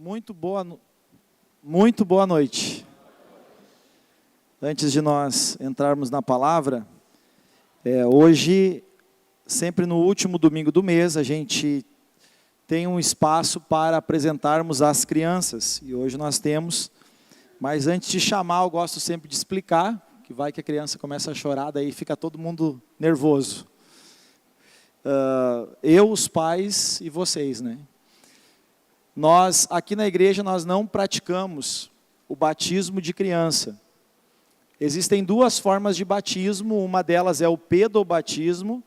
Muito boa noite. Antes de nós entrarmos na palavra, hoje, sempre no último domingo do mês, a gente tem um espaço para apresentarmos as crianças. E hoje nós temos, mas antes de chamar, eu gosto sempre de explicar, que vai que a criança começa a chorar, daí fica todo mundo nervoso. Eu, os pais e vocês, né? Nós, aqui na igreja, nós não praticamos o batismo de criança. Existem duas formas de batismo, uma delas é o pedobatismo.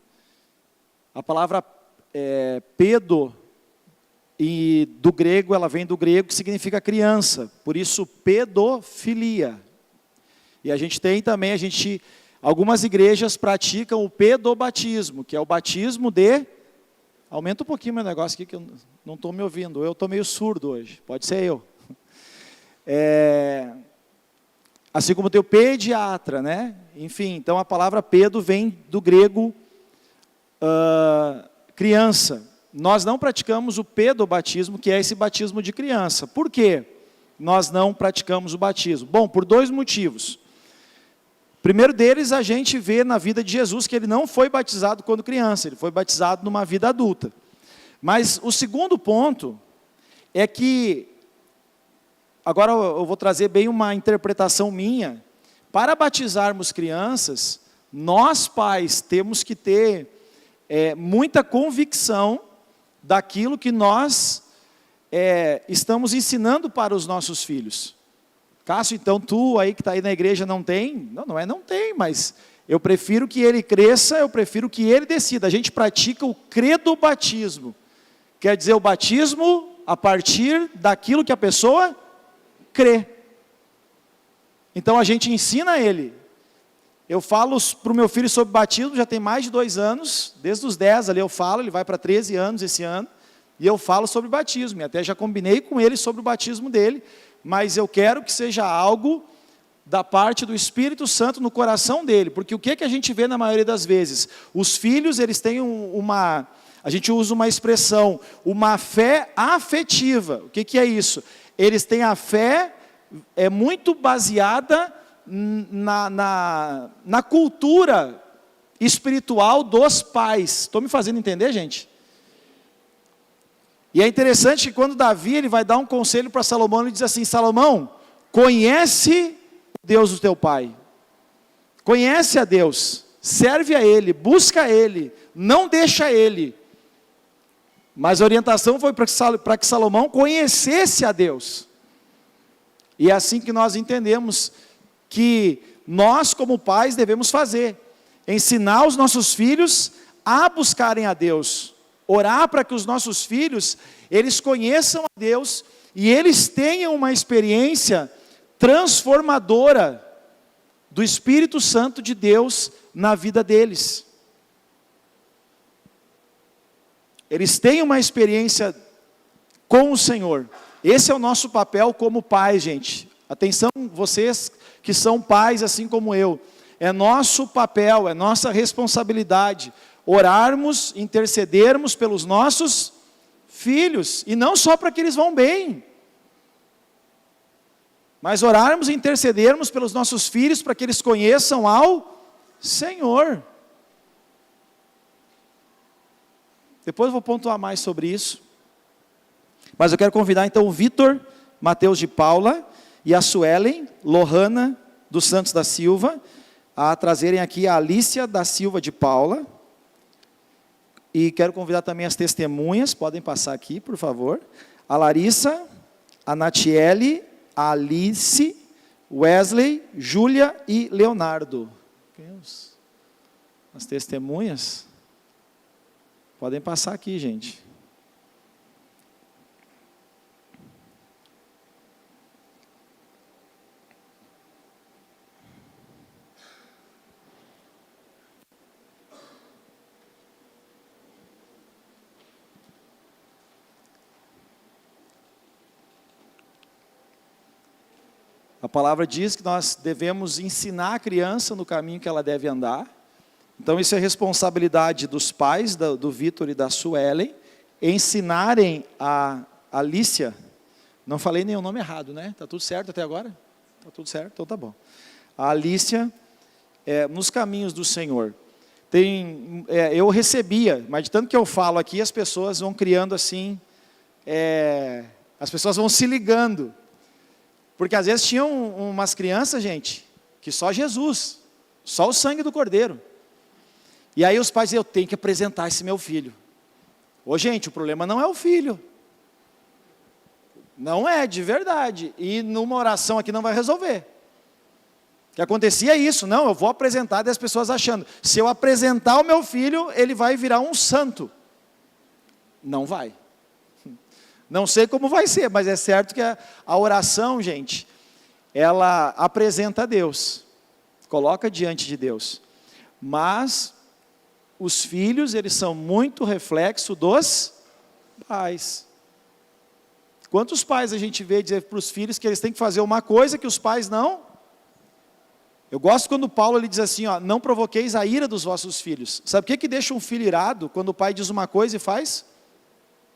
A palavra pedo, e do grego, ela vem do grego, que significa criança, por isso pedofilia. E a gente tem também, algumas igrejas praticam o pedobatismo, que é o batismo de... Aumenta um pouquinho meu negócio aqui, que eu não estou me ouvindo. Eu estou meio surdo hoje, pode ser eu. Assim como tem o pediatra, né? Enfim, então a palavra pedo vem do grego criança. Nós não praticamos o pedobatismo, que é esse batismo de criança. Por quê? Nós não praticamos o batismo. Bom, por dois motivos. Primeiro deles, a gente vê na vida de Jesus que ele não foi batizado quando criança, ele foi batizado numa vida adulta. Mas o segundo ponto é que, agora eu vou trazer bem uma interpretação minha, para batizarmos crianças, nós pais temos que ter muita convicção daquilo que nós estamos ensinando para os nossos filhos. Cássio, então tu aí que está aí na igreja não tem? Não tem, mas eu prefiro que ele cresça, eu prefiro que ele decida. A gente pratica o credobatismo, quer dizer o batismo a partir daquilo que a pessoa crê. Então a gente ensina ele. Eu falo para o meu filho sobre batismo, já tem mais de 2 anos, desde os 10 ali eu falo, ele vai para 13 anos esse ano, e eu falo sobre batismo, e até já combinei com ele sobre o batismo dele, mas eu quero que seja algo da parte do Espírito Santo no coração dele, porque o que a gente vê na maioria das vezes? Os filhos, eles têm a gente usa uma expressão, uma fé afetiva. O que é isso? Eles têm a fé, muito baseada na cultura espiritual dos pais. Estou me fazendo entender, gente? E é interessante que quando Davi ele vai dar um conselho para Salomão, ele diz assim: Salomão, conhece o Deus do teu pai, conhece a Deus, serve a Ele, busca Ele, não deixa Ele. Mas a orientação foi para que Salomão conhecesse a Deus. E é assim que nós entendemos que nós como pais devemos fazer, ensinar os nossos filhos a buscarem a Deus. Orar para que os nossos filhos, eles conheçam a Deus e eles tenham uma experiência transformadora do Espírito Santo de Deus na vida deles. Eles tenham uma experiência com o Senhor. Esse é o nosso papel como pais, gente. Atenção, vocês que são pais assim como eu. É nosso papel, é nossa responsabilidade orarmos, intercedermos pelos nossos filhos, e não só para que eles vão bem, mas orarmos e intercedermos pelos nossos filhos para que eles conheçam ao Senhor. Depois eu vou pontuar mais sobre isso, mas eu quero convidar então o Vitor Mateus de Paula e a Suelen Lohana dos Santos da Silva a trazerem aqui a Alícia da Silva de Paula. E quero convidar também as testemunhas, podem passar aqui, por favor. A Larissa, a Natiele, a Alice, Wesley, Júlia e Leonardo. As testemunhas? Podem passar aqui, gente. A palavra diz que nós devemos ensinar a criança no caminho que ela deve andar. Então isso é responsabilidade dos pais, do Vitor e da Suelen, ensinarem a Alícia Não falei nenhum nome errado, né? Está tudo certo até agora? Está tudo certo? Então tá bom. A Alícia, nos caminhos do Senhor. Eu recebia, mas de tanto que eu falo aqui, as pessoas vão criando assim, as pessoas vão se ligando. Porque às vezes tinham umas crianças, gente, que só Jesus, só o sangue do Cordeiro. E aí os pais diziam, eu tenho que apresentar esse meu filho. Ô gente, o problema não é o filho. Não é, de verdade. E numa oração aqui não vai resolver. Que acontecia isso, não, eu vou apresentar, e as pessoas achando, se eu apresentar o meu filho, ele vai virar um santo. Não vai. Não sei como vai ser, mas é certo que a oração, gente, ela apresenta a Deus, coloca diante de Deus. Mas os filhos, eles são muito reflexo dos pais. Quantos pais a gente vê dizer para os filhos que eles têm que fazer uma coisa que os pais não? Eu gosto quando Paulo ele diz assim, ó, não provoqueis a ira dos vossos filhos. Sabe o que deixa um filho irado quando o pai diz uma coisa e faz?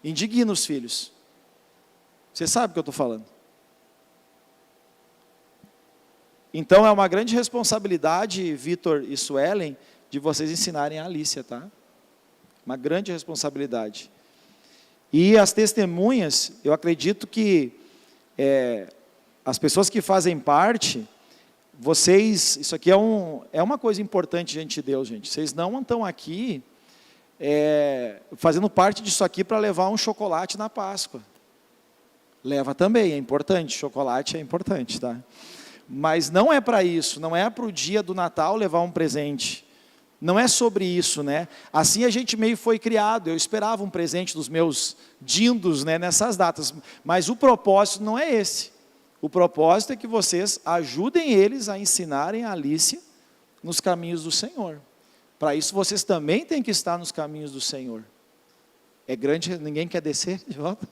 Indigna os filhos. Você sabe o que eu estou falando. Então é uma grande responsabilidade, Vitor e Suelen, de vocês ensinarem a Alícia, tá? Uma grande responsabilidade. E as testemunhas, eu acredito que as pessoas que fazem parte, vocês, isso aqui é uma coisa importante diante de Deus, gente. Vocês não estão aqui fazendo parte disso aqui para levar um chocolate na Páscoa. Leva também, é importante, chocolate é importante, tá? Mas não é para isso, não é para o dia do Natal levar um presente. Não é sobre isso, né? Assim a gente meio foi criado, eu esperava um presente dos meus dindos, né, nessas datas. Mas o propósito não é esse. O propósito é que vocês ajudem eles a ensinarem a Alícia nos caminhos do Senhor. Para isso vocês também têm que estar nos caminhos do Senhor. É grande, ninguém quer descer de volta?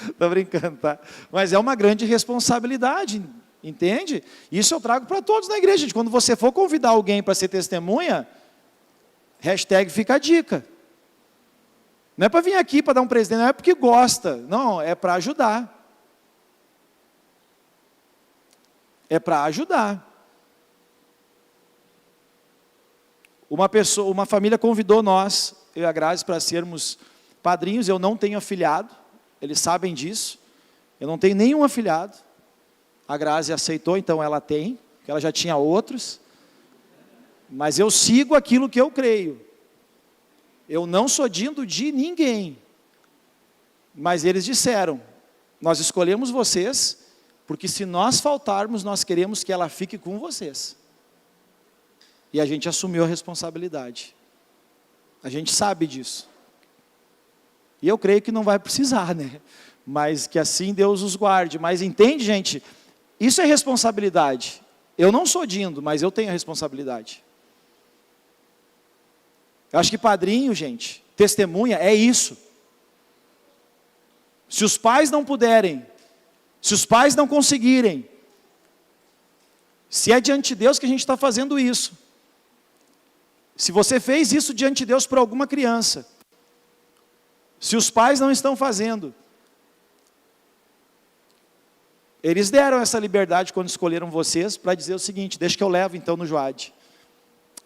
Estou brincando, tá? Mas é uma grande responsabilidade, entende? Isso eu trago para todos na igreja. Gente. Quando você for convidar alguém para ser testemunha, hashtag fica a dica. Não é para vir aqui para dar um presente, não é porque gosta. Não, é para ajudar. É para ajudar. Uma família convidou nós, eu e a Grazi, para sermos padrinhos. Eu não tenho afilhado, eles sabem disso. Eu não tenho nenhum afilhado. A Grazi aceitou, então ela tem, porque ela já tinha outros. Mas eu sigo aquilo que eu creio. Eu não sou dindo de ninguém. Mas eles disseram, nós escolhemos vocês, porque se nós faltarmos, nós queremos que ela fique com vocês. E a gente assumiu a responsabilidade. A gente sabe disso. E eu creio que não vai precisar, né? Mas que assim Deus os guarde. Mas entende, gente? Isso é responsabilidade. Eu não sou dindo, mas eu tenho a responsabilidade. Eu acho que padrinho, gente, testemunha, é isso. Se os pais não puderem, se os pais não conseguirem, se é diante de Deus que a gente está fazendo isso, se você fez isso diante de Deus para alguma criança, se os pais não estão fazendo, eles deram essa liberdade quando escolheram vocês para dizer o seguinte, deixa que eu levo então no Joad,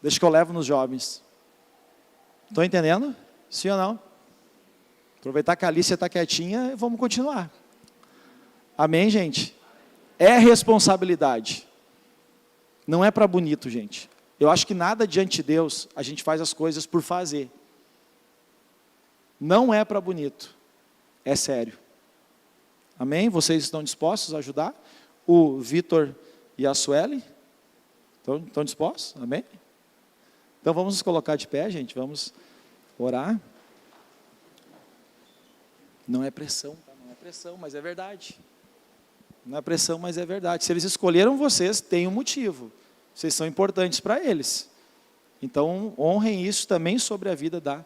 deixa que eu levo nos jovens. Estão entendendo? Sim ou não? Aproveitar que a Alícia está quietinha e vamos continuar. Amém, gente? É responsabilidade. Não é para bonito, gente. Eu acho que nada diante de Deus, a gente faz as coisas por fazer. Não é para bonito. É sério. Amém? Vocês estão dispostos a ajudar? O Vitor e a Sueli? Estão dispostos? Amém? Então vamos nos colocar de pé, gente. Vamos orar. Não é pressão, tá? Não é pressão, mas é verdade. Não é pressão, mas é verdade. Se eles escolheram vocês, tem um motivo. Vocês são importantes para eles. Então, honrem isso também sobre a vida da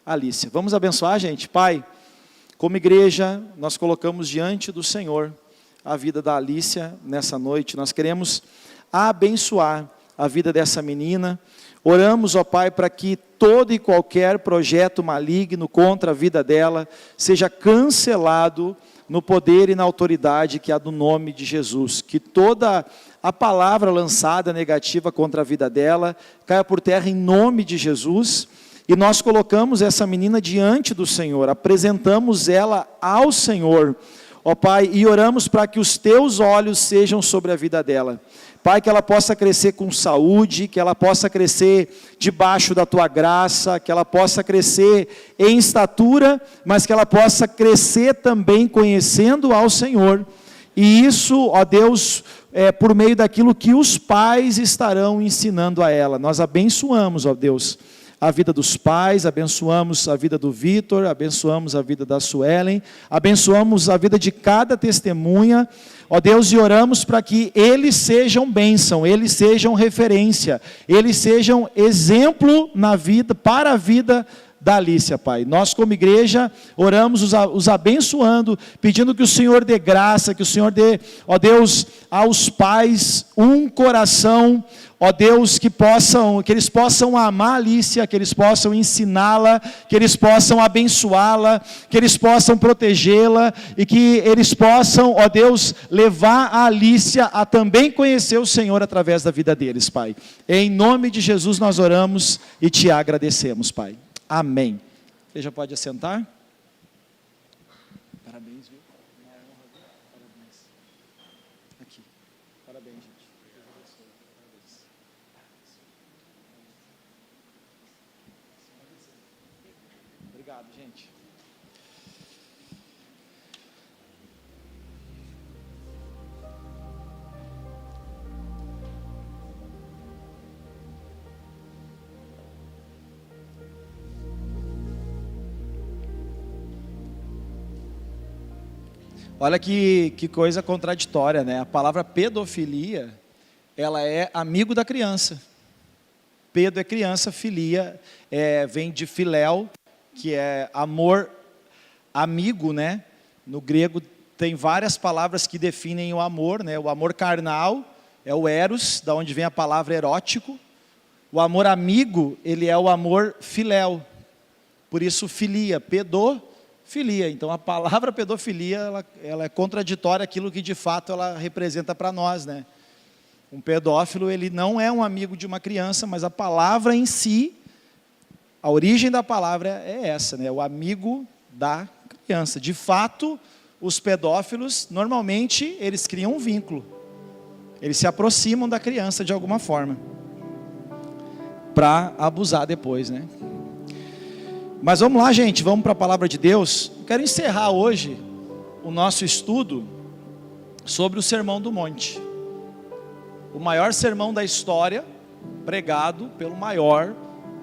Alícia. Vamos abençoar, gente? Pai, como igreja, nós colocamos diante do Senhor a vida da Alícia nessa noite. Nós queremos abençoar a vida dessa menina. Oramos, ó Pai, para que todo e qualquer projeto maligno contra a vida dela seja cancelado no poder e na autoridade que há do nome de Jesus. Que toda a palavra lançada negativa contra a vida dela caia por terra em nome de Jesus. E nós colocamos essa menina diante do Senhor, apresentamos ela ao Senhor, ó Pai, e oramos para que os teus olhos sejam sobre a vida dela. Pai, que ela possa crescer com saúde, que ela possa crescer debaixo da tua graça, que ela possa crescer em estatura, mas que ela possa crescer também conhecendo ao Senhor. E isso, ó Deus, por meio daquilo que os pais estarão ensinando a ela. Nós abençoamos, ó Deus, a vida dos pais, abençoamos a vida do Vitor, abençoamos a vida da Suelen, abençoamos a vida de cada testemunha, ó Deus, e oramos para que eles sejam bênção, eles sejam referência, eles sejam exemplo na vida, para a vida da Alícia, Pai. Nós como igreja oramos os abençoando, pedindo que o Senhor dê graça, que o Senhor dê, ó Deus, aos pais um coração, ó Deus, que eles possam amar a Alícia, que eles possam ensiná-la, que eles possam abençoá-la, que eles possam protegê-la e que eles possam, ó Deus, levar a Alícia a também conhecer o Senhor através da vida deles, Pai. Em nome de Jesus nós oramos e te agradecemos, Pai. Amém. Você já pode assentar? Parabéns, viu? Uma honra, viu? Parabéns. Aqui. Parabéns, gente. Parabéns. Obrigado, gente. Olha que coisa contraditória, né? A palavra pedofilia, ela é amigo da criança. Pedo é criança, filia vem de filéu, que é amor, amigo, né? No grego tem várias palavras que definem o amor, né? O amor carnal é o eros, da onde vem a palavra erótico. O amor amigo, ele é o amor filéu. Por isso filia, pedofilia. Então a palavra pedofilia, ela é contraditória àquilo que de fato ela representa para nós, né? Um pedófilo, ele não é um amigo de uma criança, mas a palavra em si, a origem da palavra é essa, né? O amigo da criança. De fato, os pedófilos, normalmente, eles criam um vínculo. Eles se aproximam da criança de alguma forma, para abusar depois, né? Mas vamos lá, gente, vamos para a palavra de Deus. Eu quero encerrar hoje o nosso estudo sobre o Sermão do Monte. O maior sermão da história, pregado pelo maior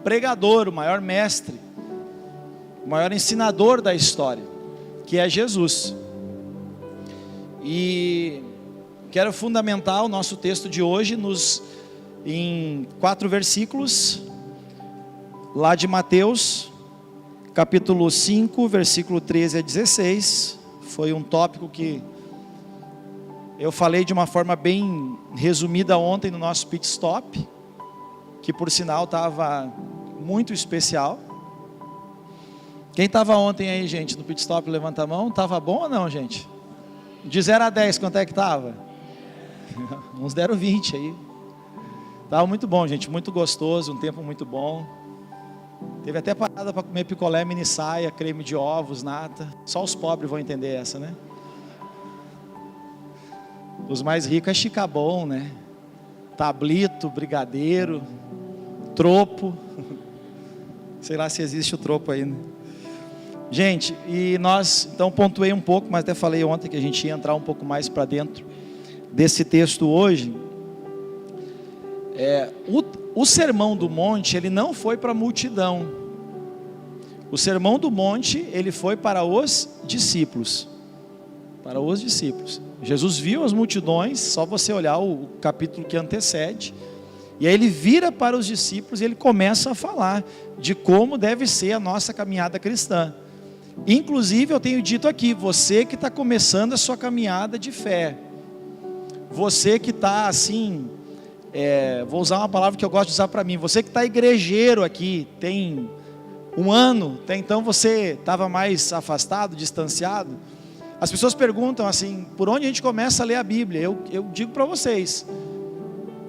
pregador, o maior mestre, o maior ensinador da história, que é Jesus. E quero fundamentar o nosso texto de hoje em 4 versículos, lá de Mateus, capítulo 5, versículo 13 a 16, foi um tópico que eu falei de uma forma bem resumida ontem no nosso pit stop, que por sinal estava muito especial. Quem estava ontem aí, gente, no pit stop, levanta a mão. Estava bom ou não, gente? De 0 a 10, quanto é que estava? Uns deram 20 aí. Estava muito bom, gente, muito gostoso, um tempo muito bom. Teve até parada para comer picolé, mini saia, creme de ovos, nata. Só os pobres vão entender essa, né? Os mais ricos é chicabom, né? Tablito, brigadeiro, tropo. Sei lá se existe o tropo ainda. Gente, e nós, então pontuei um pouco, mas até falei ontem que a gente ia entrar um pouco mais para dentro desse texto hoje. O Sermão do Monte, ele não foi para a multidão. O Sermão do Monte, ele foi para os discípulos. Para os discípulos. Jesus viu as multidões, só você olhar o capítulo que antecede, e aí ele vira para os discípulos e ele começa a falar de como deve ser a nossa caminhada cristã. Inclusive eu tenho dito aqui, você que está começando a sua caminhada de fé, você que está assim, vou usar uma palavra que eu gosto de usar para mim, você que está igrejeiro aqui, tem um ano, até então você estava mais afastado, distanciado, As pessoas perguntam assim, por onde a gente começa a ler a Bíblia? Eu digo para vocês,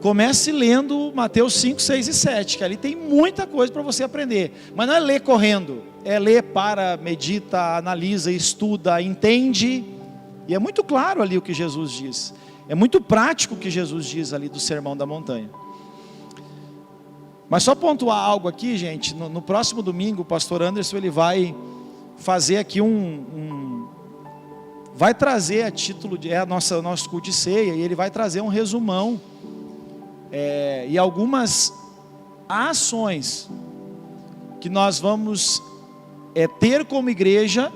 comece lendo Mateus 5, 6 e 7, que ali tem muita coisa para você aprender. Mas não é ler correndo, é ler para, medita, analisa, estuda, entende. E é muito claro ali o que Jesus diz. É muito prático o que Jesus diz ali do Sermão da Montanha. Mas só pontuar algo aqui, gente, no próximo domingo o pastor Anderson ele vai fazer aqui vai trazer a título de nosso culto de ceia, e ele vai trazer um resumão e algumas ações que nós vamos ter como igreja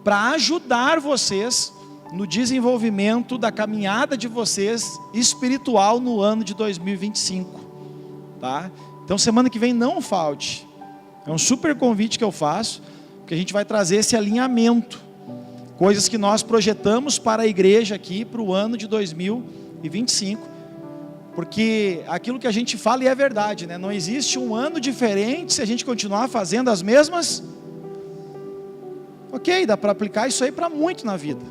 para ajudar vocês no desenvolvimento da caminhada de vocês espiritual no ano de 2025, tá? Então semana que vem não falte, é um super convite que eu faço, porque a gente vai trazer esse alinhamento, coisas que nós projetamos para a igreja aqui, para o ano de 2025, porque aquilo que a gente fala e é verdade, né? Não existe um ano diferente se a gente continuar fazendo as mesmas. Ok, dá para aplicar isso aí para muito na vida,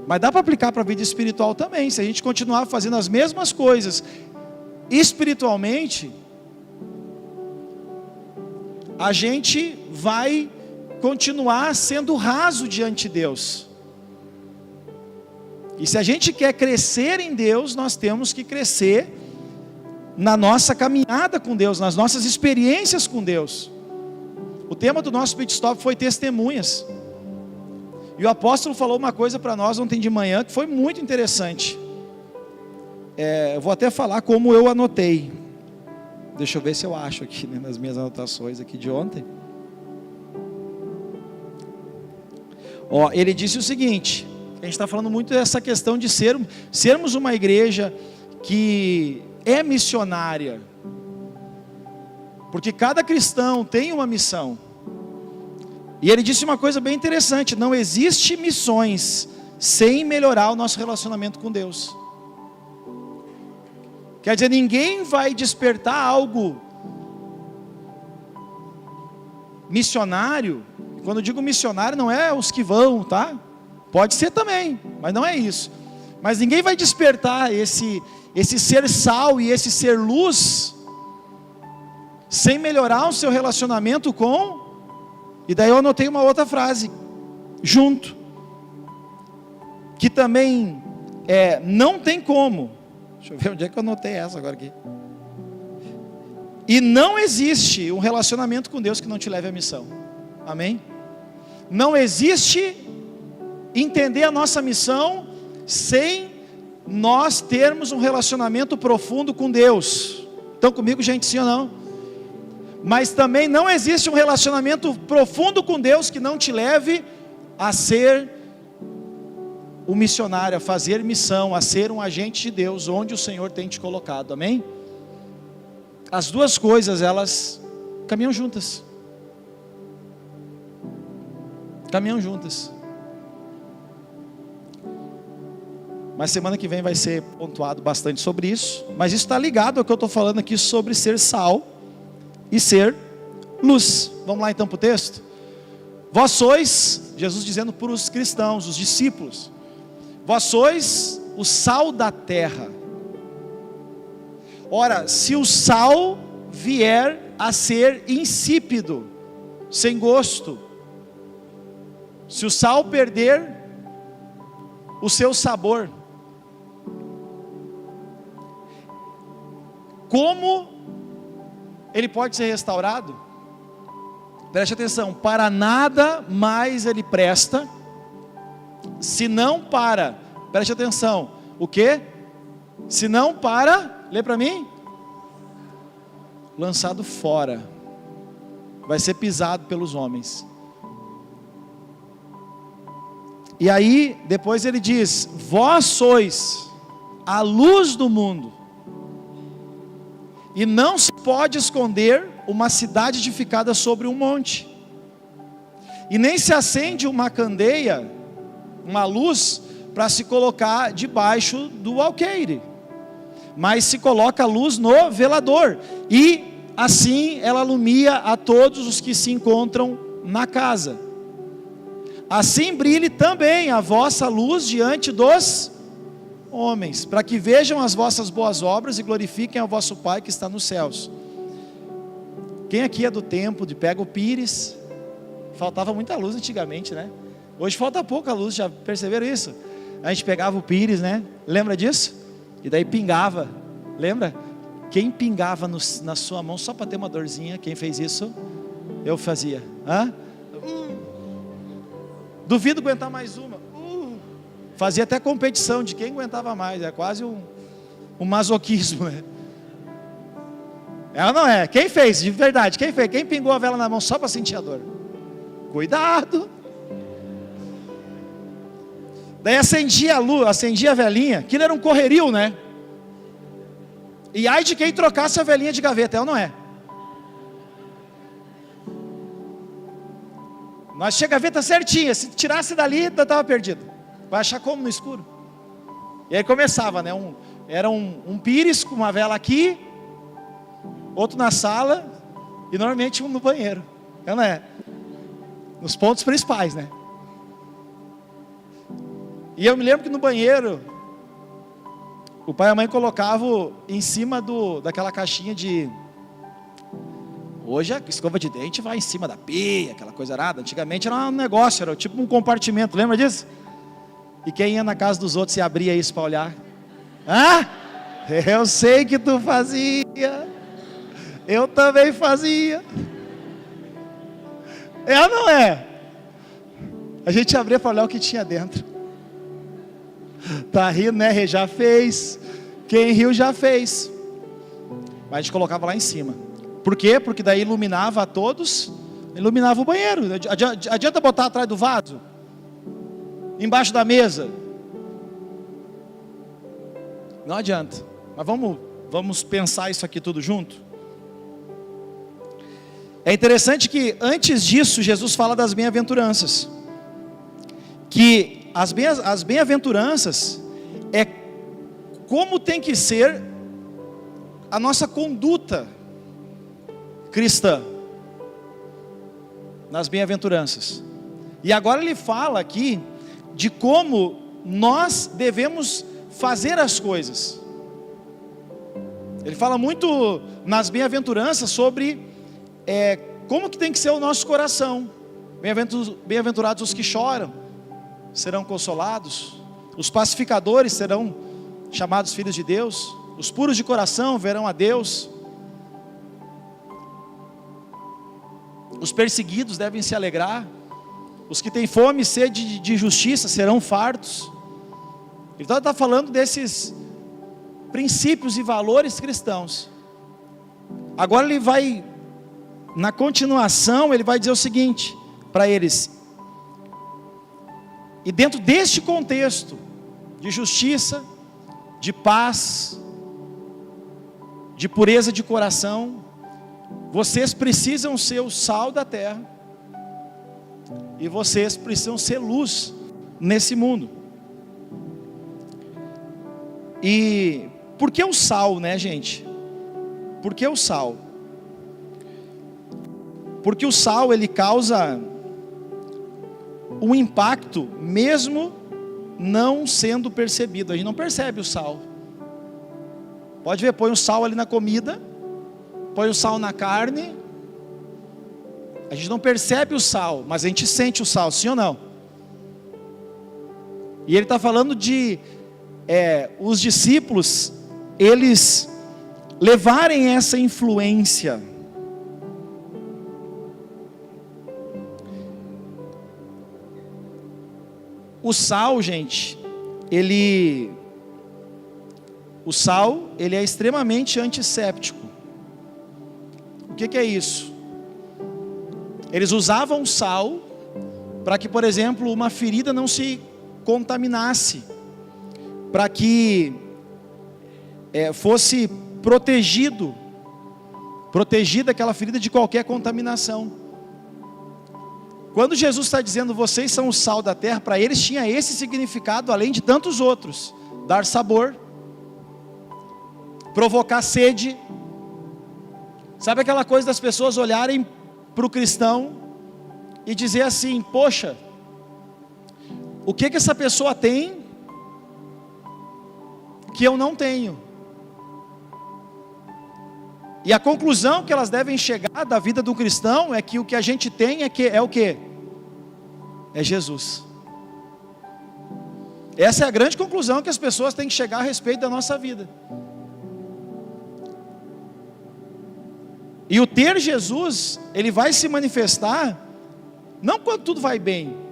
mas dá para aplicar para a vida espiritual também. Se a gente continuar fazendo as mesmas coisas espiritualmente, a gente vai continuar sendo raso diante de Deus. E se a gente quer crescer em Deus, nós temos que crescer na nossa caminhada com Deus, nas nossas experiências com Deus. O tema do nosso pit stop foi testemunhas. E o apóstolo falou uma coisa para nós ontem de manhã que foi muito interessante. Eu vou até falar como eu anotei. Deixa eu ver se eu acho aqui, né, nas minhas anotações aqui de ontem. Ele disse o seguinte, a gente está falando muito dessa questão de sermos uma igreja que é missionária, porque cada cristão tem uma missão. E ele disse uma coisa bem interessante: não existe missões sem melhorar o nosso relacionamento com Deus. Quer dizer, ninguém vai despertar algo missionário. Quando eu digo missionário, não é os que vão, tá? Pode ser também, mas não é isso. Mas ninguém vai despertar esse ser sal e esse ser luz sem melhorar o seu relacionamento com. E daí eu anotei uma outra frase junto, que também não tem como. Deixa eu ver onde é que eu anotei essa agora aqui. E não existe um relacionamento com Deus que não te leve à missão. Amém? Não existe entender a nossa missão sem nós termos um relacionamento profundo com Deus. Estão comigo, gente, sim ou não? Mas também não existe um relacionamento profundo com Deus que não te leve a ser um missionário, a fazer missão, a ser um agente de Deus onde o Senhor tem te colocado. Amém? As duas coisas, elas caminham juntas. Caminham juntas. Mas semana que vem vai ser pontuado bastante sobre isso. Mas isso está ligado ao que eu estou falando aqui sobre ser sal e ser luz. Vamos lá então para o texto? Vós sois, Jesus dizendo para os cristãos, os discípulos, vós sois o sal da terra. Ora, se o sal vier a ser insípido, sem gosto, se o sal perder o seu sabor, como ele pode ser restaurado? Preste atenção: para nada mais ele presta, senão para, preste atenção, o que? Senão para, lê para mim, lançado fora, vai ser pisado pelos homens. E aí, depois ele diz: vós sois a luz do mundo, e não se pode esconder uma cidade edificada sobre um monte, e nem se acende uma candeia, uma luz, para se colocar debaixo do alqueire, mas se coloca a luz no velador, e assim ela alumia a todos os que se encontram na casa. assim brilhe também a vossa luz diante dos homens, para que vejam as vossas boas obras e glorifiquem ao vosso Pai que está nos céus. Quem aqui é do tempo de pega o pires? Faltava muita luz antigamente, né? Hoje falta pouca luz, já perceberam isso? A gente pegava o pires, né? Lembra disso? E daí pingava, lembra? Quem pingava na sua mão só para ter uma dorzinha? Quem fez isso? Eu fazia. Hã? Duvido aguentar mais uma. Fazia até competição de quem aguentava mais. É quase um masoquismo, né? É ou não é? Quem fez? De verdade, quem fez? Quem pingou a vela na mão só para sentir a dor? Cuidado! Daí acendia a luz, acendia a velinha. Aquilo era um correrio, né? E ai de quem trocasse a velinha de gaveta, é ou não é? Nós tinha a gaveta certinha. Se tirasse dali, eu estava perdido. Vai achar como no escuro? E aí começava, né? Era um pires com uma vela aqui, outro na sala e normalmente um no banheiro. Não é? Nos pontos principais, né? E eu me lembro que no banheiro o pai e a mãe colocavam em cima daquela caixinha de... Hoje a escova de dente vai em cima da pia, aquela coisa arada. Antigamente era um negócio, era tipo um compartimento, lembra disso? E quem ia na casa dos outros e abria isso para olhar? Ah, eu sei que tu fazia. Eu também fazia. É ou não é? A gente abria para olhar o que tinha dentro. Tá rindo, né? Já fez. Quem riu já fez. Mas a gente colocava lá em cima. Por quê? Porque daí iluminava a todos. Iluminava o banheiro. Adianta botar atrás do vaso? Embaixo da mesa? Não adianta. Mas vamos pensar isso aqui tudo junto. É interessante que antes disso Jesus fala das bem-aventuranças. Que as bem-aventuranças é como tem que ser a nossa conduta cristã nas bem-aventuranças. E agora ele fala aqui de como nós devemos fazer as coisas. Ele fala muito nas bem-aventuranças sobre como que tem que ser o nosso coração. Bem-aventurados os que choram, serão consolados. Os pacificadores serão chamados filhos de Deus. Os puros de coração verão a Deus. Os perseguidos devem se alegrar. Os que têm fome e sede de justiça serão fartos. Então ele está falando desses princípios e valores cristãos. Agora ele vai, na continuação, ele vai dizer o seguinte para eles. E dentro deste contexto de justiça, de paz, de pureza de coração, vocês precisam ser o sal da terra. E vocês precisam ser luz nesse mundo. E por que o sal, né, gente? Por que o sal? Porque o sal, ele causa um impacto mesmo não sendo percebido. A gente não percebe o sal. Pode ver, põe o sal ali na comida, põe o sal na carne. A gente não percebe o sal, mas a gente sente o sal, sim ou não? E ele está falando de os discípulos, eles levarem essa influência. O sal, gente, o sal é extremamente antisséptico. O que é isso? Eles usavam sal para que, por exemplo, uma ferida não se contaminasse, para que fosse protegida aquela ferida de qualquer contaminação. Quando Jesus está dizendo, vocês são o sal da terra, para eles tinha esse significado, além de tantos outros: dar sabor, provocar sede. Sabe aquela coisa das pessoas olharem para o cristão e dizer assim: poxa, o que essa pessoa tem que eu não tenho. E a conclusão que elas devem chegar da vida do cristão é que o que a gente tem é o quê? É Jesus. Essa é a grande conclusão que as pessoas têm que chegar a respeito da nossa vida. E o ter Jesus, ele vai se manifestar, não quando tudo vai bem.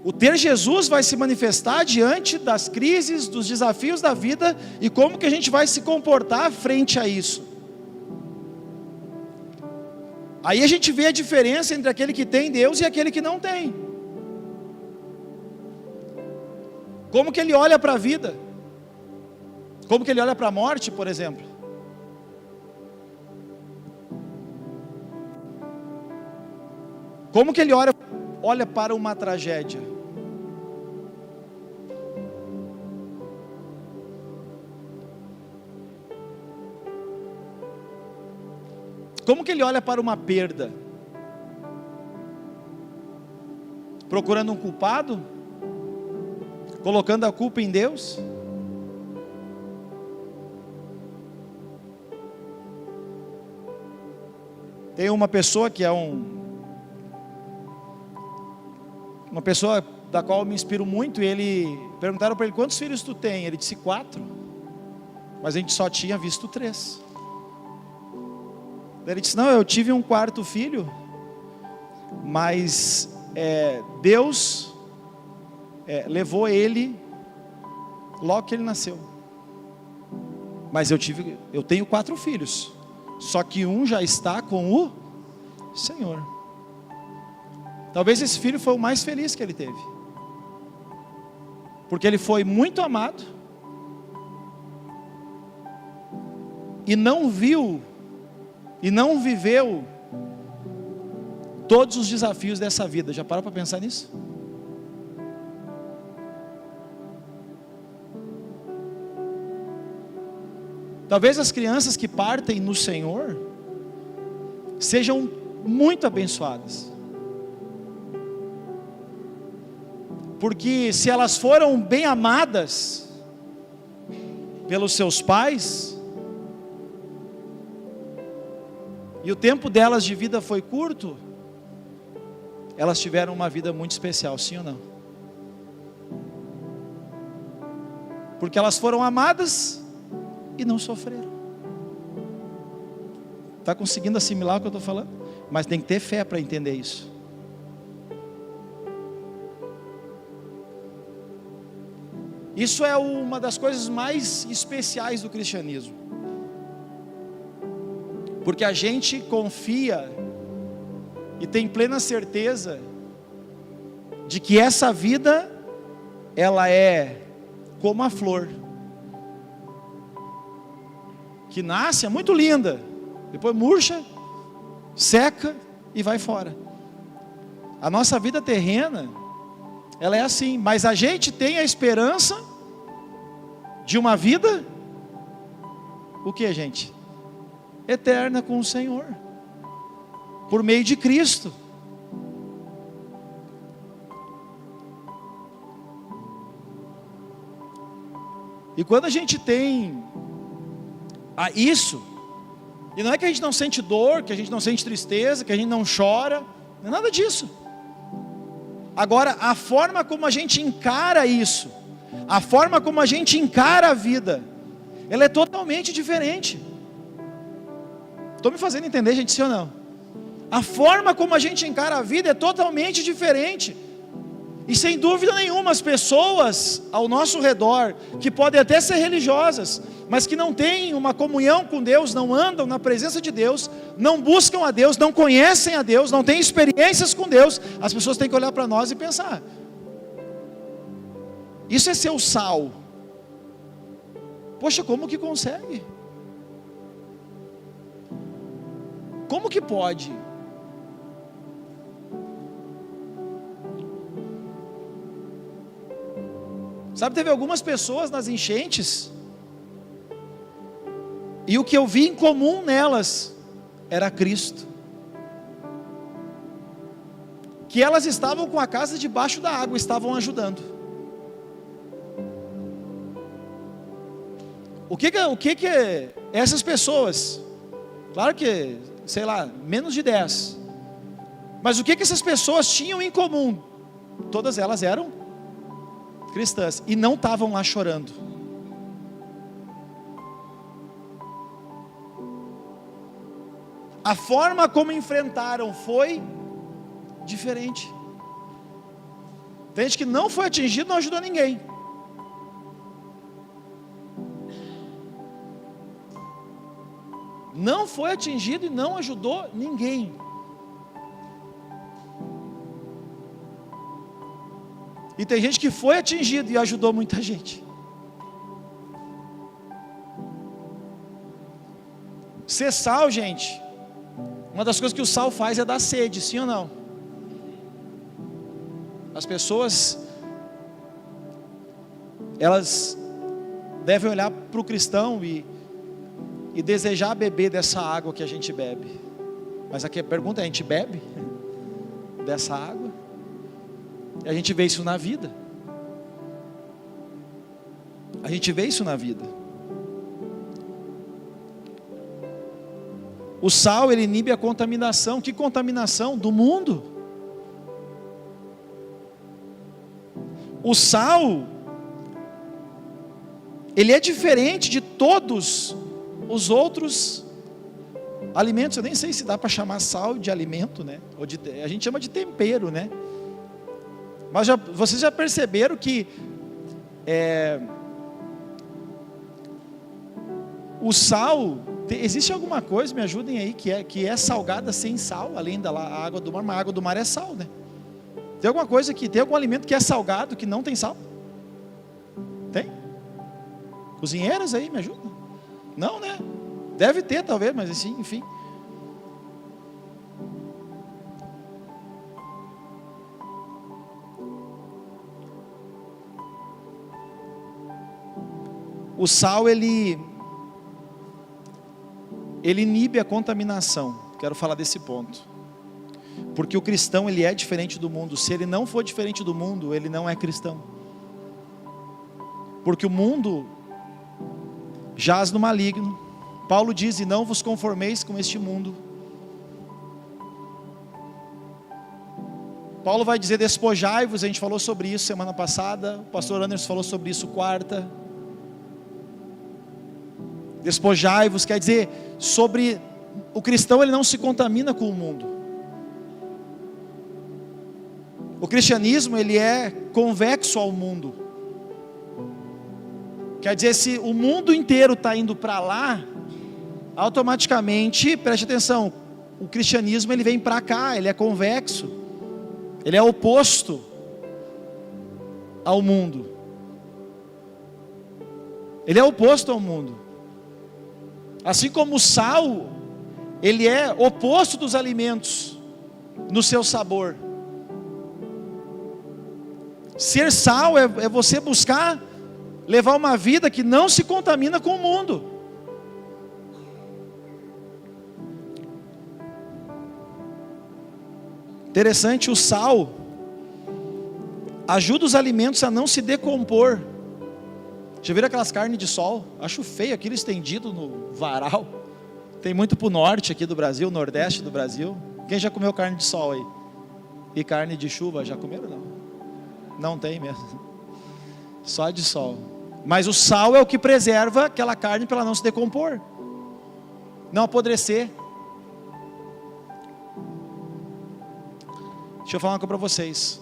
O ter Jesus vai se manifestar diante das crises, dos desafios da vida, e como que a gente vai se comportar frente a isso. Aí a gente vê a diferença entre aquele que tem Deus e aquele que não tem. Como que ele olha para a vida? Como que ele olha para a morte, por exemplo? Como que ele olha para uma tragédia? Como que ele olha para uma perda? Procurando um culpado? Colocando a culpa em Deus? Tem uma pessoa que é uma pessoa da qual eu me inspiro muito, e perguntaram para ele: quantos filhos tu tem? Ele disse 4, mas a gente só tinha visto 3. Ele disse: não, eu tive um 4º filho, mas Deus levou ele logo que ele nasceu. Mas eu tenho 4 filhos, só que um já está com o Senhor. Talvez esse filho foi o mais feliz que ele teve, porque ele foi muito amado e não viu e não viveu todos os desafios dessa vida. Já parou para pensar nisso? Talvez as crianças que partem no Senhor sejam muito abençoadas, porque se elas foram bem amadas pelos seus pais, e o tempo delas de vida foi curto, elas tiveram uma vida muito especial, sim ou não? Porque elas foram amadas e não sofreram. Está conseguindo assimilar o que eu estou falando? Mas tem que ter fé para entender isso. Isso é uma das coisas mais especiais do cristianismo, porque a gente confia e tem plena certeza de que essa vida, ela é como a flor, que nasce, é muito linda, depois murcha, seca e vai fora. A nossa vida terrena, ela é assim, mas a gente tem a esperança de uma vida, o que, gente? Eterna com o Senhor, por meio de Cristo. E quando a gente tem isso, e não é que a gente não sente dor, que a gente não sente tristeza, que a gente não chora, não é nada disso. Agora, a forma como a gente encara isso, a forma como a gente encara a vida, ela é totalmente diferente. Estou me fazendo entender, gente, sim ou não? A forma como a gente encara a vida é totalmente diferente. E sem dúvida nenhuma, as pessoas ao nosso redor, que podem até ser religiosas, mas que não têm uma comunhão com Deus, não andam na presença de Deus, não buscam a Deus, não conhecem a Deus, não têm experiências com Deus, as pessoas têm que olhar para nós e pensar: isso é ser o sal. Poxa, como que consegue? Como que pode? Sabe, teve algumas pessoas nas enchentes, e o que eu vi em comum nelas era Cristo. que elas estavam com a casa debaixo da água, estavam ajudando. O que essas pessoas, claro que, sei lá, menos de 10, mas o que essas pessoas tinham em comum? Todas elas eram cristãs e não estavam lá chorando. A forma como enfrentaram foi diferente. Tem gente que não foi atingido, não ajudou ninguém. Não foi atingido e não ajudou ninguém. E tem gente que foi atingido e ajudou muita gente. Ser sal, gente, uma das coisas que o sal faz é dar sede, sim ou não? As pessoas, elas devem olhar para o cristão e desejar beber dessa água que a gente bebe. Mas aqui a pergunta é: a gente bebe dessa água? E a gente vê isso na vida. A gente vê isso na vida. O sal, ele inibe a contaminação. Que contaminação? Do mundo. O sal, ele é diferente de todos os outros alimentos. Eu nem sei se dá para chamar sal de alimento, né? A gente chama de tempero, né? Mas vocês já perceberam que o sal, existe alguma coisa, me ajudem aí, que é salgada sem sal, além da água do mar? Mas a água do mar é sal, né? Tem alguma coisa tem algum alimento que é salgado, que não tem sal? Tem? Cozinheiras aí, me ajudam? Não, né? Deve ter talvez, mas assim, enfim. O sal, ele inibe a contaminação. Quero falar desse ponto. Porque o cristão, ele é diferente do mundo. Se ele não for diferente do mundo, ele não é cristão. Porque o mundo jaz no maligno. Paulo diz: e não vos conformeis com este mundo. Paulo vai dizer: despojai-vos. A gente falou sobre isso semana passada. O pastor Anderson falou sobre isso quarta. Despojai-vos quer dizer sobre o cristão, ele não se contamina com o mundo. O cristianismo, ele é convexo ao mundo. Quer dizer, se o mundo inteiro está indo para lá, automaticamente, preste atenção, o cristianismo, ele vem para cá, ele é convexo, ele é oposto ao mundo. Ele é oposto ao mundo. Assim como o sal, ele é oposto dos alimentos no seu sabor. Ser sal é você buscar levar uma vida que não se contamina com o mundo. Interessante, o sal ajuda os alimentos a não se decompor. Já viram aquelas carnes de sol? Acho feio aquilo estendido no varal. Tem muito para o norte aqui do Brasil, nordeste do Brasil. Quem já comeu carne de sol aí? E carne de chuva, já comeram? Não. Não tem mesmo. Só de sol. Mas o sal é o que preserva aquela carne para ela não se decompor, não apodrecer. Deixa eu falar uma coisa para vocês.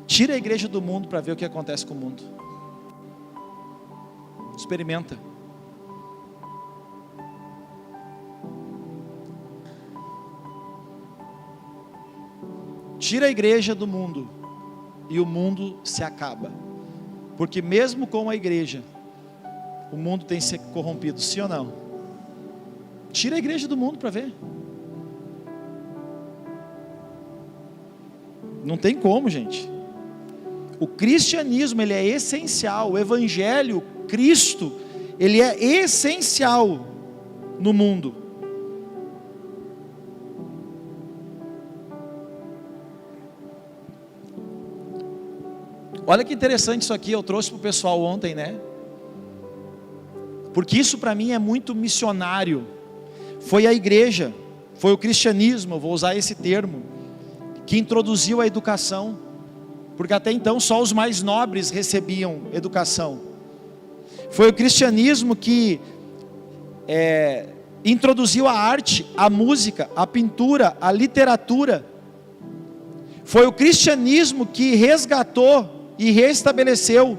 Tira a igreja do mundo para ver o que acontece com o mundo. Experimenta. Tira a igreja do mundo e o mundo se acaba. Porque mesmo com a igreja, o mundo tem se corrompido, sim ou não? Tira a igreja do mundo para ver. Não tem como, gente. O cristianismo, ele é essencial. O evangelho, Cristo, ele é essencial no mundo. Olha que interessante isso aqui, eu trouxe para o pessoal ontem, né? Porque isso para mim é muito missionário. Foi a igreja, foi o cristianismo, vou usar esse termo, que introduziu a educação. Porque até então só os mais nobres recebiam educação. Foi o cristianismo que introduziu a arte, a música, a pintura, a literatura. Foi o cristianismo que resgatou e restabeleceu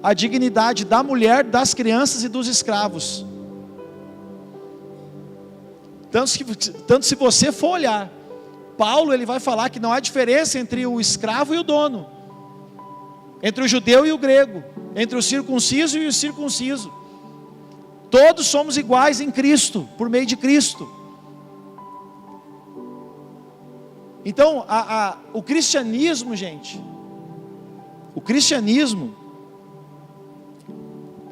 a dignidade da mulher, das crianças e dos escravos. Tanto se você for olhar, Paulo ele vai falar que não há diferença entre o escravo e o dono, entre o judeu e o grego, entre o circunciso e o circunciso. Todos somos iguais em Cristo, por meio de Cristo. Então, o cristianismo, gente, o cristianismo,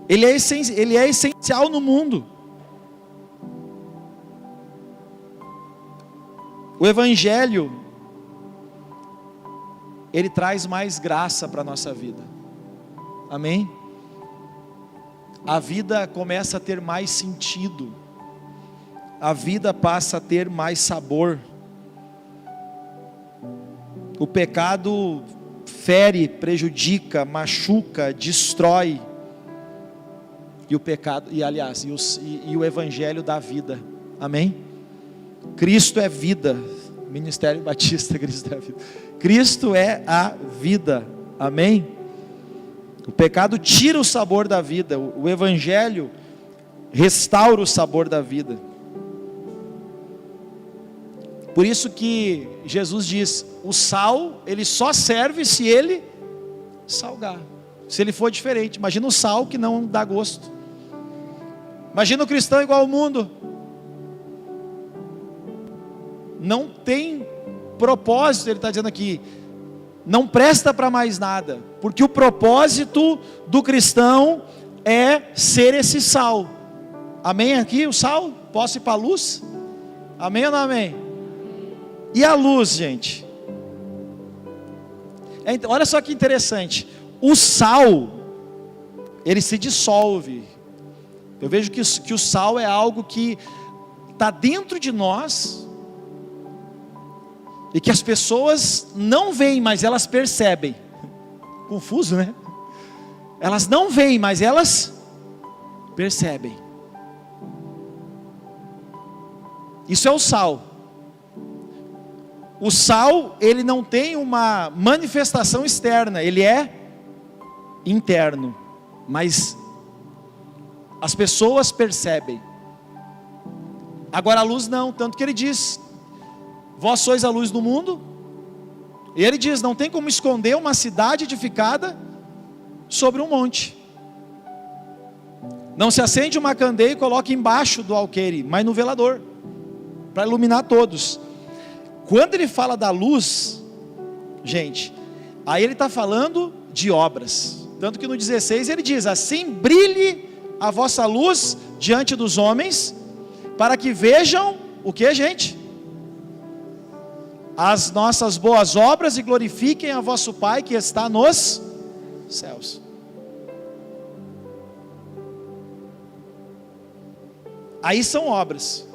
ele é essencial no mundo. O Evangelho, ele traz mais graça para a nossa vida. Amém? A vida começa a ter mais sentido. A vida passa a ter mais sabor. O pecado fere, prejudica, machuca, destrói. E o pecado, e o Evangelho dá vida. Amém? Cristo é vida. Ministério Batista, Cristo é a vida. Cristo é a vida. Amém? O pecado tira o sabor da vida. O Evangelho restaura o sabor da vida. Por isso que Jesus diz, o sal, ele só serve se ele salgar. Se ele for diferente. Imagina o sal que não dá gosto. Imagina o cristão igual ao mundo. Não tem propósito, ele está dizendo aqui. Não presta para mais nada. Porque o propósito do cristão é ser esse sal. Amém aqui o sal? Posso ir para a luz? Amém ou não amém? E a luz, gente? Olha só que interessante. O sal, ele se dissolve. Eu vejo que o sal é algo que está dentro de nós e que as pessoas não veem, mas elas percebem. Confuso, né? Elas não veem, mas elas percebem. Isso é o sal. O sal, ele não tem uma manifestação externa, ele é interno, mas as pessoas percebem. Agora a luz não, tanto que ele diz, vós sois a luz do mundo, e ele diz, não tem como esconder uma cidade edificada sobre um monte. Não se acende uma candeia e coloca embaixo do alqueire, mas no velador, para iluminar todos. Quando ele fala da luz, gente, aí ele está falando de obras. Tanto que no 16 ele diz, assim brilhe a vossa luz diante dos homens, para que vejam, o que, gente? As nossas boas obras e glorifiquem a vosso Pai que está nos céus. Aí são obras.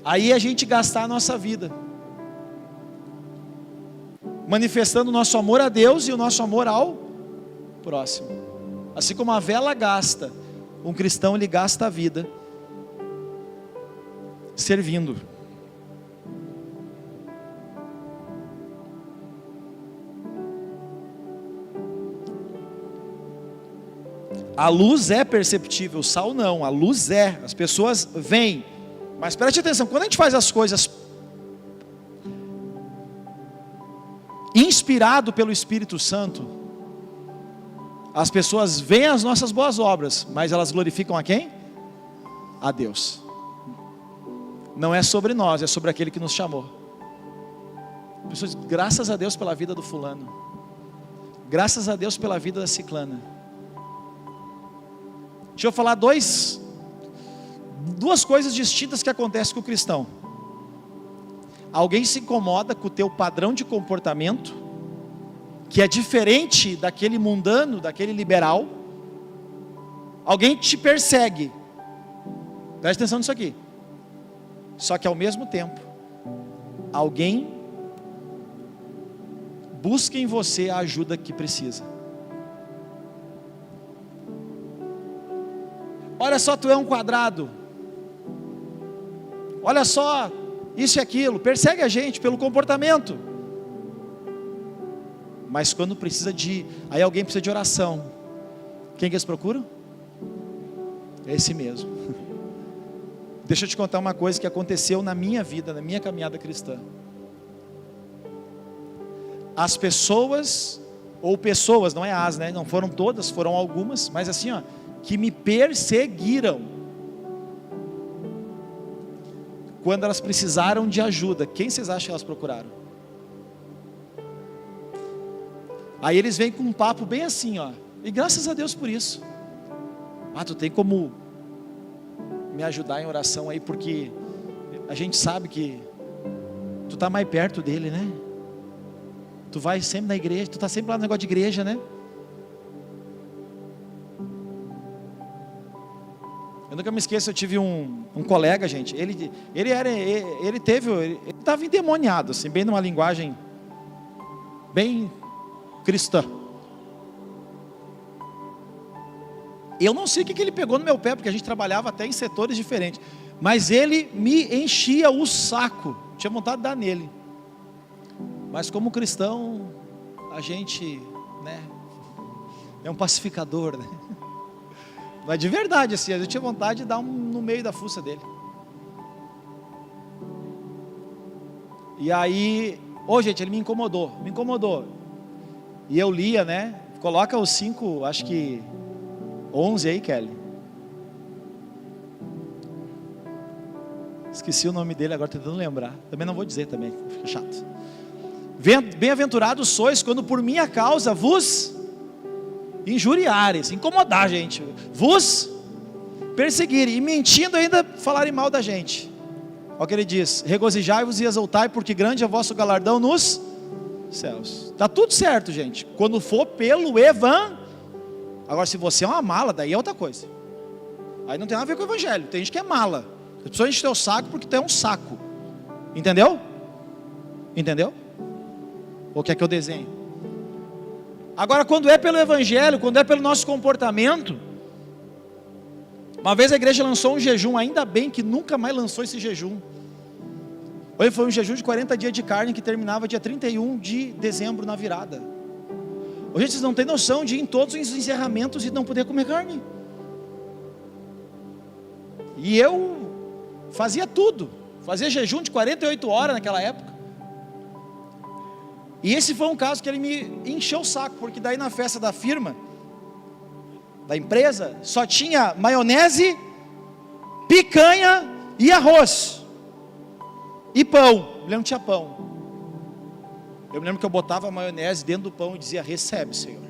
Aí a gente gastar a nossa vida manifestando o nosso amor a Deus e o nosso amor ao próximo. Assim como a vela gasta, um cristão ele gasta a vida servindo. A luz é perceptível, o sal não, a luz é, as pessoas veem. Mas preste atenção, quando a gente faz as coisas inspirado pelo Espírito Santo, as pessoas veem as nossas boas obras, mas elas glorificam a quem? A Deus. Não é sobre nós, é sobre aquele que nos chamou. Pessoas, graças a Deus pela vida do fulano, graças a Deus pela vida da ciclana. Deixa eu falar duas coisas distintas que acontecem com o cristão. Alguém se incomoda com o teu padrão de comportamento, que é diferente daquele mundano, daquele liberal. Alguém te persegue. Presta atenção nisso aqui. Só que ao mesmo tempo, alguém busca em você a ajuda que precisa. Olha só, tu é um quadrado. Olha só, isso e aquilo. Persegue a gente pelo comportamento. Mas quando precisa aí alguém precisa de oração. Quem que eles procuram? Esse mesmo. Deixa eu te contar uma coisa que aconteceu na minha vida, na minha caminhada cristã. As pessoas, ou pessoas, não é as, né? Não foram todas, foram algumas, mas assim, ó, que me perseguiram. Quando elas precisaram de ajuda, quem vocês acham que elas procuraram? Aí eles vêm com um papo bem assim, ó. E graças a Deus por isso. Tu tem como me ajudar em oração aí, porque a gente sabe que tu está mais perto dele, né? Tu vai sempre na igreja, tu está sempre lá no negócio de igreja, né? Eu nunca me esqueço, eu tive um colega, gente, ele estava endemoniado, assim, bem numa linguagem bem cristã. Eu não sei o que ele pegou no meu pé, porque a gente trabalhava até em setores diferentes, mas ele me enchia o saco, tinha vontade de dar nele. Mas como cristão, a gente, né, é um pacificador, né? Mas de verdade, assim, eu tinha vontade de dar no meio da fuça dele. E aí, gente, ele me incomodou. E eu lia, né? Coloca os 5, acho que 11 aí, Kelly. Esqueci o nome dele agora, estou tentando lembrar. Também não vou dizer também, fica chato. Bem-aventurados sois quando por minha causa vos injuriarem, incomodar, gente, vos perseguirem e mentindo ainda falarem mal da gente. Olha o que ele diz: regozijai-vos e exultai, porque grande é o vosso galardão nos céus. Está tudo certo, gente, quando for pelo evangelho. Agora, se você é uma mala, daí é outra coisa. Aí não tem nada a ver com o evangelho. Tem gente que é mala. As pessoas enchem teu saco porque tu é um saco. Entendeu? Ou quer que eu desenhe? Agora, quando é pelo evangelho, quando é pelo nosso comportamento. Uma vez a igreja lançou um jejum, ainda bem que nunca mais lançou esse jejum. Hoje foi um jejum de 40 dias de carne que terminava dia 31 de dezembro na virada. Hoje vocês não têm noção de ir em todos os encerramentos e não poder comer carne. E eu fazia tudo, fazia jejum de 48 horas naquela época. E esse foi um caso que ele me encheu o saco, porque daí na festa da firma, da empresa, só tinha maionese, picanha e arroz. E pão, não tinha pão. Eu me lembro que eu botava a maionese dentro do pão e dizia: recebe, Senhor.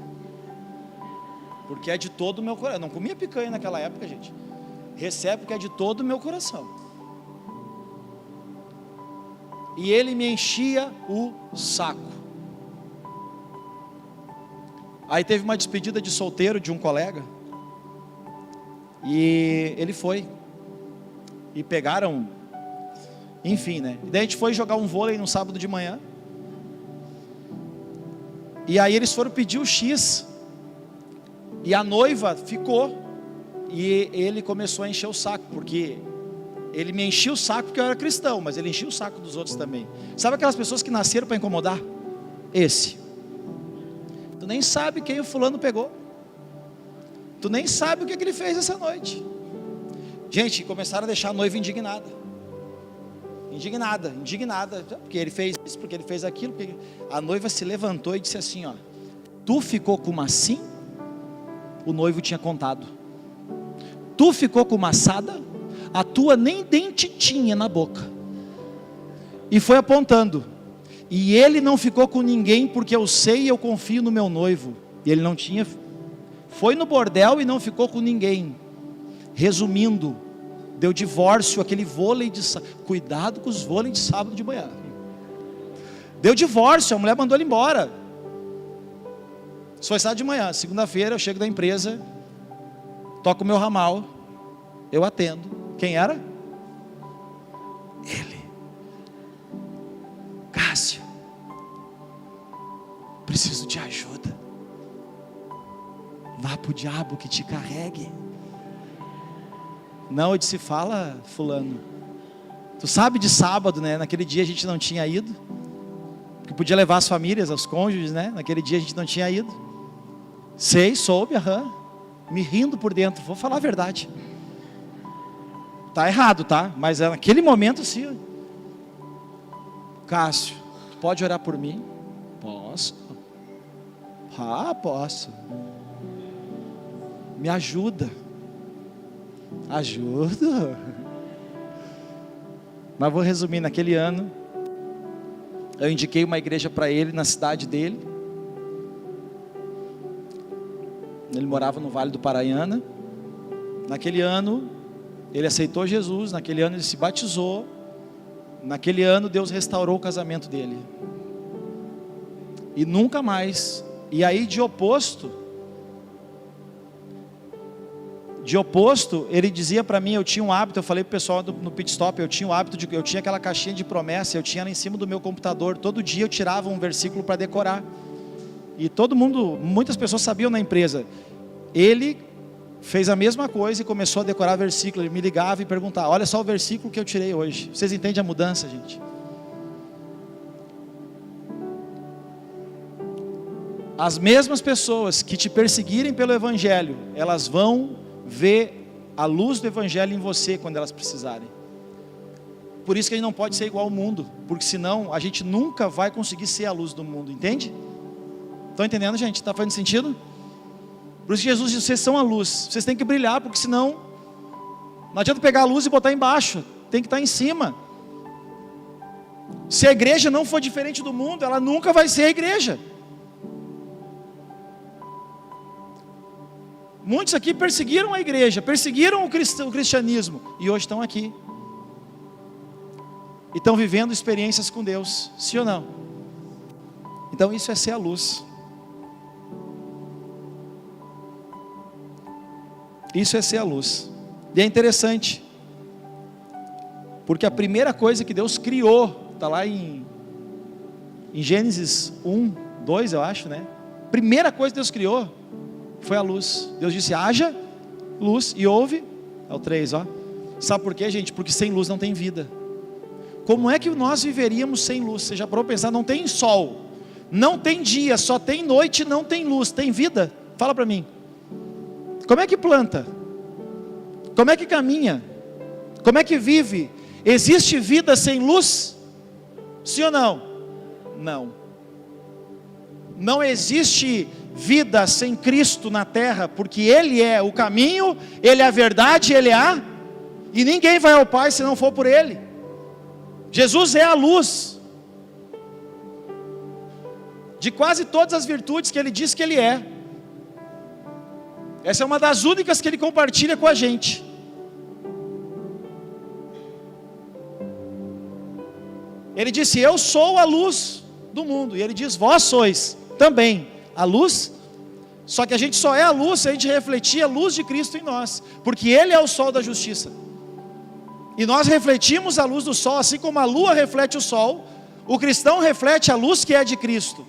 Porque é de todo o meu coração. Eu não comia picanha naquela época, gente. Recebe porque é de todo o meu coração. E ele me enchia o saco. Aí teve uma despedida de solteiro de um colega. E ele foi. E pegaram, enfim, né? E daí a gente foi jogar um vôlei no sábado de manhã. E aí eles foram pedir o X. E a noiva ficou. E ele começou a encher o saco, porque ele me enchia o saco porque eu era cristão, mas ele enchia o saco dos outros também. Sabe aquelas pessoas que nasceram para incomodar? Esse. Tu nem sabe quem o fulano pegou. Tu nem sabe o que ele fez essa noite. Gente, começaram a deixar a noiva indignada. Indignada. Porque ele fez isso, porque ele fez aquilo. Porque... A noiva se levantou e disse assim, ó: tu ficou com uma sim? O noivo tinha contado. Tu ficou com uma assada? A tua nem dente tinha na boca. E foi apontando. E ele não ficou com ninguém, porque eu sei e eu confio no meu noivo. E ele não tinha. Foi no bordel e não ficou com ninguém. Resumindo, deu divórcio, aquele vôlei de sábado. Cuidado com os vôleis de sábado de manhã. Deu divórcio, a mulher mandou ele embora. Isso foi sábado de manhã. Segunda-feira eu chego da empresa, toco o meu ramal, eu atendo. Quem era? Ele. Cássio, preciso de ajuda. Vá para o diabo que te carregue. Não, eu disse, fala fulano. Tu sabe de sábado, né? Naquele dia a gente não tinha ido. Porque podia levar as famílias, os cônjuges, né? Naquele dia a gente não tinha ido. Sei, soube, me rindo por dentro. Vou falar a verdade. Tá errado, tá? Mas naquele momento sim. Cássio, tu pode orar por mim? Posso. Posso. Me ajuda. Ajuda. Mas vou resumir, naquele ano eu indiquei uma igreja para ele na cidade dele. Ele morava no Vale do Paranhana. Naquele ano ele aceitou Jesus, naquele ano ele se batizou. Naquele ano Deus restaurou o casamento dele. E nunca mais. E aí de oposto, ele dizia para mim, eu tinha um hábito, eu falei para o pessoal no pit stop, eu tinha aquela caixinha de promessa, eu tinha ela em cima do meu computador, todo dia eu tirava um versículo para decorar. E muitas pessoas sabiam na empresa. Ele fez a mesma coisa e começou a decorar versículo. Ele me ligava e perguntava, olha só o versículo que eu tirei hoje. Vocês entendem a mudança, gente? As mesmas pessoas que te perseguirem pelo Evangelho, elas vão ver a luz do Evangelho em você quando elas precisarem. Por isso que a gente não pode ser igual ao mundo, porque senão a gente nunca vai conseguir ser a luz do mundo, entende? Estão entendendo, gente? Está fazendo sentido? Por isso que Jesus diz, vocês são a luz, vocês têm que brilhar, porque senão não adianta pegar a luz e botar embaixo, tem que estar em cima. Se a igreja não for diferente do mundo, ela nunca vai ser a igreja. Muitos aqui perseguiram a igreja, perseguiram o cristianismo, e hoje estão aqui. E estão vivendo experiências com Deus, sim ou não? Então isso é ser a luz. Isso é ser a luz. E é interessante, porque a primeira coisa que Deus criou, está lá em Gênesis 1, 2 eu acho, né? Primeira coisa que Deus criou foi a luz. Deus disse, haja luz, e houve, é o 3, ó. Sabe por quê, gente? Porque sem luz não tem vida. Como é que nós viveríamos sem luz? Você já parou para pensar? Não tem sol, não tem dia, só tem noite, não tem luz. Tem vida? Fala para mim. Como é que planta? Como é que caminha? Como é que vive? Existe vida sem luz? Sim ou não? Não. Não existe vida sem Cristo na terra, porque Ele é o caminho, Ele é a verdade, Ele é e ninguém vai ao Pai se não for por Ele. Jesus é a luz de quase todas as virtudes que Ele diz que Ele é. Essa é uma das únicas que Ele compartilha com a gente. Ele disse, eu sou a luz do mundo, e Ele diz, vós sois também a luz, só que a gente só é a luz se a gente refletir a luz de Cristo em nós, porque Ele é o sol da justiça, e nós refletimos a luz do sol, assim como a lua reflete o sol, o cristão reflete a luz que é de Cristo,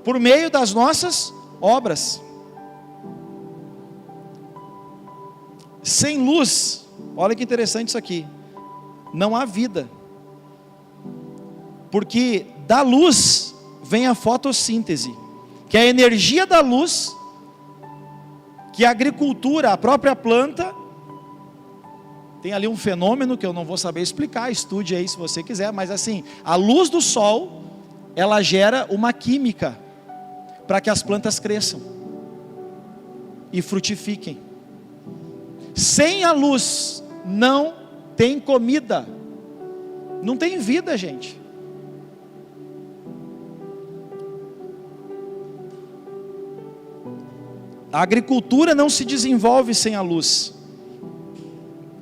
por meio das nossas obras. Sem luz, olha que interessante isso aqui, não há vida, porque da luz vem a fotossíntese, que é a energia da luz, que a agricultura, a própria planta, tem ali um fenômeno que eu não vou saber explicar, estude aí se você quiser, mas assim, a luz do sol, ela gera uma química, para que as plantas cresçam, e frutifiquem. Sem a luz, não tem comida, não tem vida, gente. A agricultura não se desenvolve sem a luz.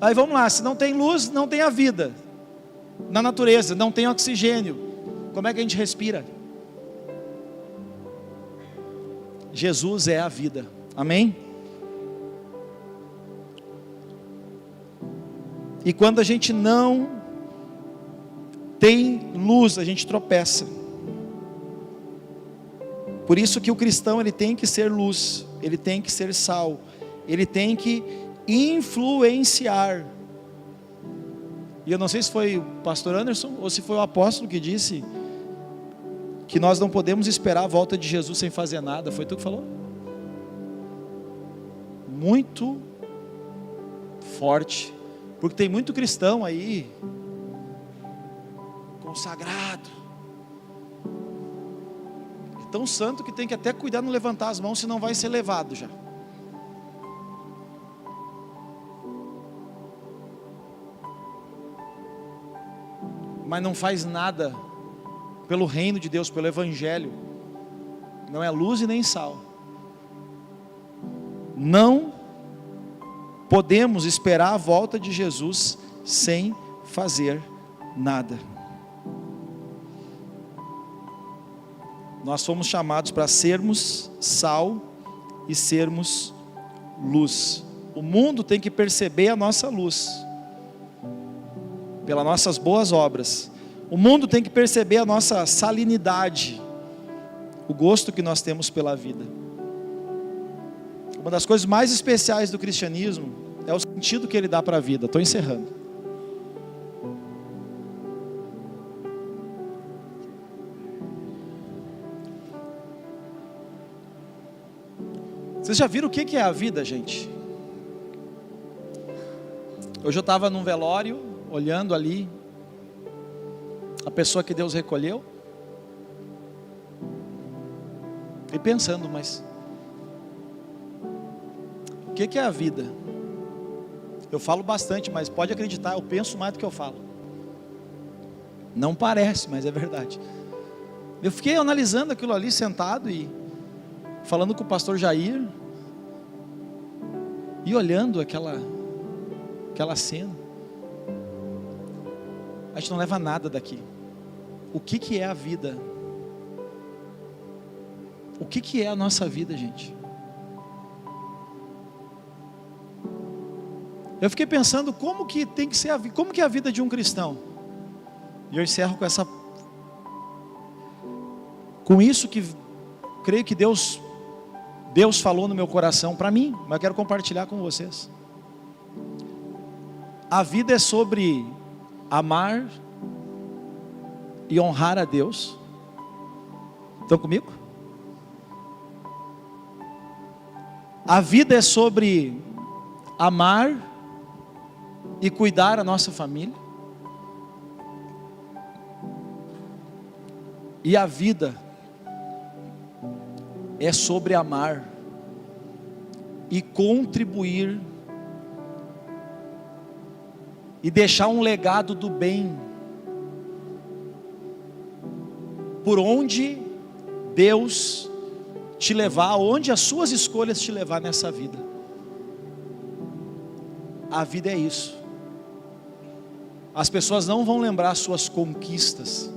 Aí vamos lá, se não tem luz, não tem a vida na natureza, não tem oxigênio. Como é que a gente respira? Jesus é a vida. Amém? E quando a gente não tem luz, a gente tropeça. Por isso que o cristão, ele tem que ser luz, ele tem que ser sal, ele tem que influenciar. E eu não sei se foi o pastor Anderson ou se foi o apóstolo que disse que nós não podemos esperar a volta de Jesus sem fazer nada. Foi tu que falou? Muito forte, porque tem muito cristão aí consagrado, tão santo que tem que até cuidar não levantar as mãos, senão vai ser levado já. Mas não faz nada pelo reino de Deus, pelo evangelho. Não é luz e nem sal. Não podemos esperar a volta de Jesus sem fazer nada. Nós fomos chamados para sermos sal e sermos luz. O mundo tem que perceber a nossa luz pelas nossas boas obras. O mundo tem que perceber a nossa salinidade, o gosto que nós temos pela vida. Uma das coisas mais especiais do cristianismo é o sentido que ele dá para a vida. Estou encerrando. Vocês já viram o que é a vida, gente? Hoje eu estava num velório, olhando ali a pessoa que Deus recolheu e pensando, mas o que é a vida? Eu falo bastante, mas pode acreditar, eu penso mais do que eu falo. Não parece, mas é verdade. Eu fiquei analisando aquilo ali sentado e falando com o pastor Jair e olhando aquela cena. A gente não leva nada daqui. O que é a vida? O que é a nossa vida, gente? Eu fiquei pensando como que tem que ser como que é a vida de um cristão. E eu encerro com isso que creio que Deus falou no meu coração para mim, mas eu quero compartilhar com vocês. A vida é sobre amar e honrar a Deus. Estão comigo? A vida é sobre amar e cuidar da nossa família. E a vida é sobre amar e contribuir e deixar um legado do bem por onde Deus te levar, onde as suas escolhas te levar nessa vida. A vida é isso. As pessoas não vão lembrar suas conquistas,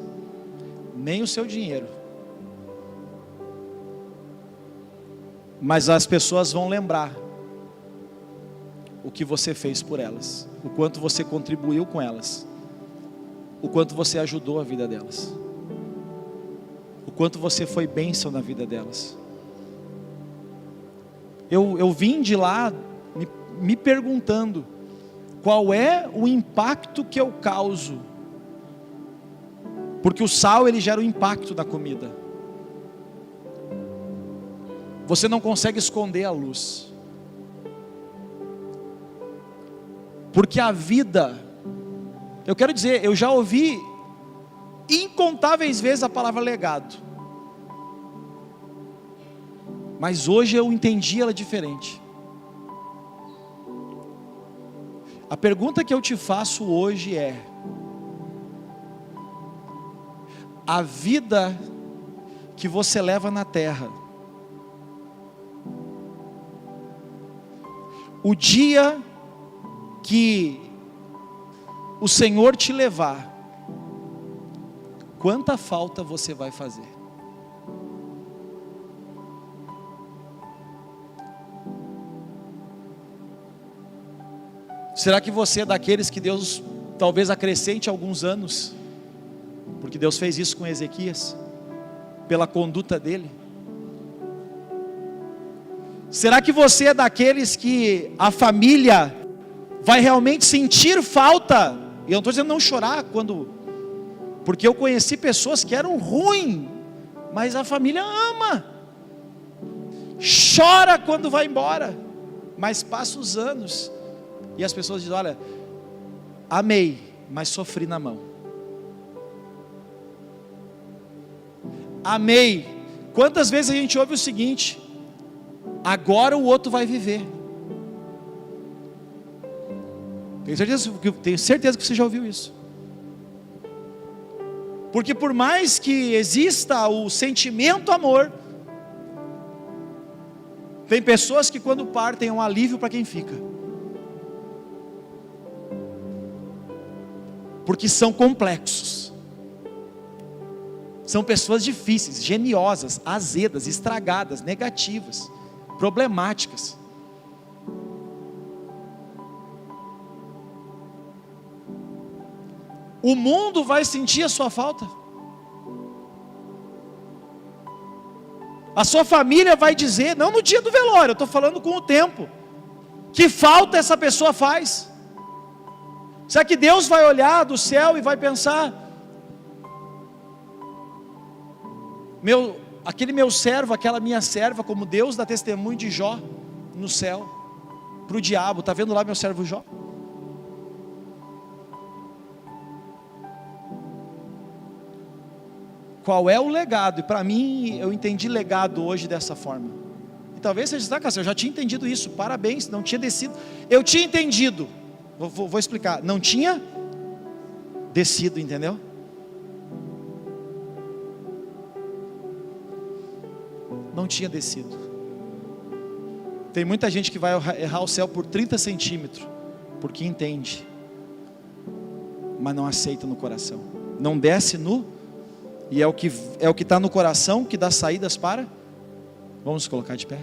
nem o seu dinheiro, mas as pessoas vão lembrar o que você fez por elas, o quanto você contribuiu com elas, o quanto você ajudou a vida delas, o quanto você foi bênção na vida delas. Eu vim de lá me perguntando qual é o impacto que eu causo, porque o sal ele gera um impacto na comida. Você não consegue esconder a luz, porque a vida, eu quero dizer, eu já ouvi incontáveis vezes a palavra legado, mas hoje eu entendi ela diferente. A pergunta que eu te faço hoje é: a vida que você leva na terra, o dia que o Senhor te levar, quanta falta você vai fazer? Será que você é daqueles que Deus talvez acrescente alguns anos? Porque Deus fez isso com Ezequias, pela conduta dele. Será que você é daqueles que a família vai realmente sentir falta? E eu não estou dizendo não chorar porque eu conheci pessoas que eram ruins, mas a família ama, chora quando vai embora, mas passa os anos, e as pessoas dizem: olha, amei, mas sofri na mão. Amei. Quantas vezes a gente ouve o seguinte: agora o outro vai viver. Tenho certeza que você já ouviu isso. Porque por mais que exista o sentimento amor, tem pessoas que quando partem é um alívio para quem fica. Porque são complexos. São pessoas difíceis, geniosas, azedas, estragadas, negativas, problemáticas. O mundo vai sentir a sua falta. A sua família vai dizer, não no dia do velório, eu estou falando com o tempo, que falta essa pessoa faz. Será que Deus vai olhar do céu e vai pensar: aquele meu servo, aquela minha serva, como Deus dá testemunho de Jó no céu, para o diabo: está vendo lá meu servo Jó? Qual é o legado? E para mim, eu entendi legado hoje dessa forma. E talvez você diga: eu já tinha entendido isso, parabéns, não tinha descido. Eu tinha entendido, vou explicar, não tinha descido, entendeu? Não tinha descido. Tem muita gente que vai errar o céu por 30 centímetros, porque entende, mas não aceita no coração, não desce e é o que está no coração que dá saídas para. Vamos colocar de pé.